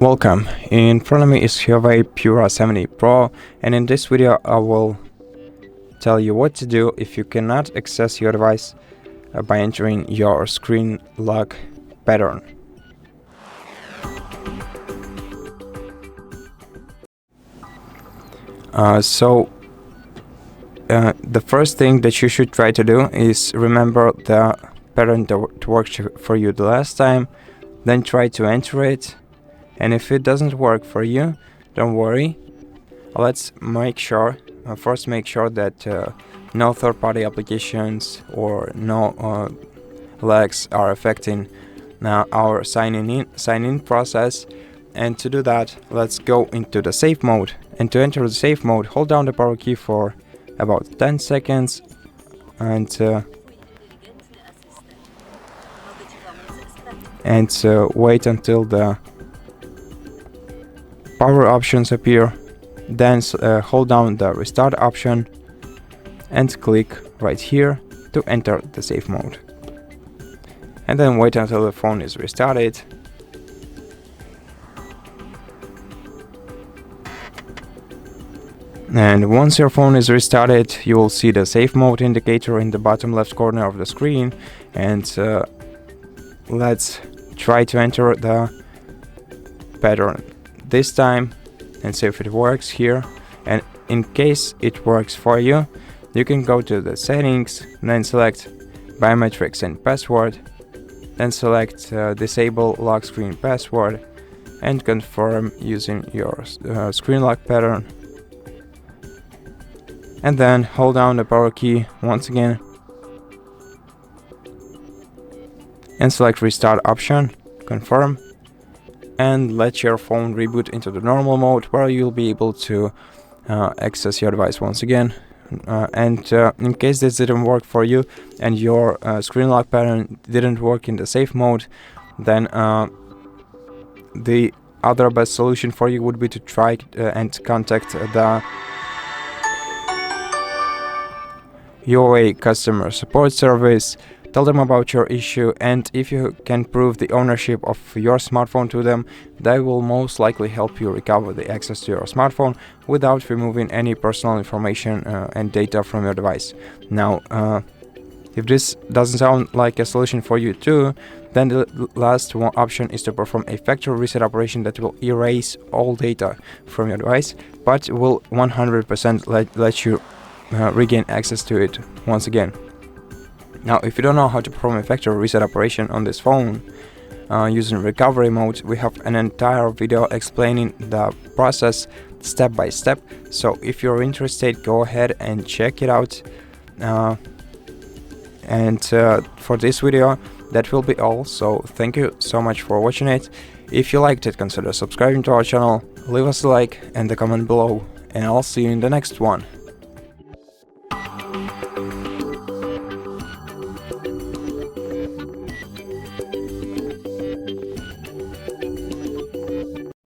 Welcome. In front of me is HUAWEI Pura 70 Pro, and in this video I will tell you what to do if you cannot access your device by entering your screen lock pattern. The first thing that you should try to do is remember the pattern that worked for you the last time, then try to enter it. And if it doesn't work for you, don't worry. Let's first make sure that no third-party applications or no lags are affecting our sign-in process. And to do that, let's go into the safe mode. And to enter the safe mode, hold down the power key for about 10 seconds and wait until the power options appear. Then hold down the restart option and click right here to enter the safe mode. And then wait until the phone is restarted. And once your phone is restarted, you will see the safe mode indicator in the bottom left corner of the screen. And let's try to enter the pattern this time and see if it works here. And in case it works for you, you can go to the settings, then select biometrics and password, then select disable lock screen password and confirm using your screen lock pattern. And then hold down the power key once again and select restart option, confirm, and let your phone reboot into the normal mode where you'll be able to access your device once again. In case this didn't work for you and your screen lock pattern didn't work in the safe mode, then the other best solution for you would be to try and contact the HUAWEI customer support service. Tell them about your issue, and if you can prove the ownership of your smartphone to them, they will most likely help you recover the access to your smartphone without removing any personal information and data from your device. Now, if this doesn't sound like a solution for you too, then the last option is to perform a factory reset operation that will erase all data from your device, but will 100% let you regain access to it once again. Now, if you don't know how to perform a factory reset operation on this phone using recovery mode, we have an entire video explaining the process step by step. So if you're interested, go ahead and check it out. For this video, that will be all. So thank you so much for watching it. If you liked it, consider subscribing to our channel, leave us a like and a comment below, and I'll see you in the next one.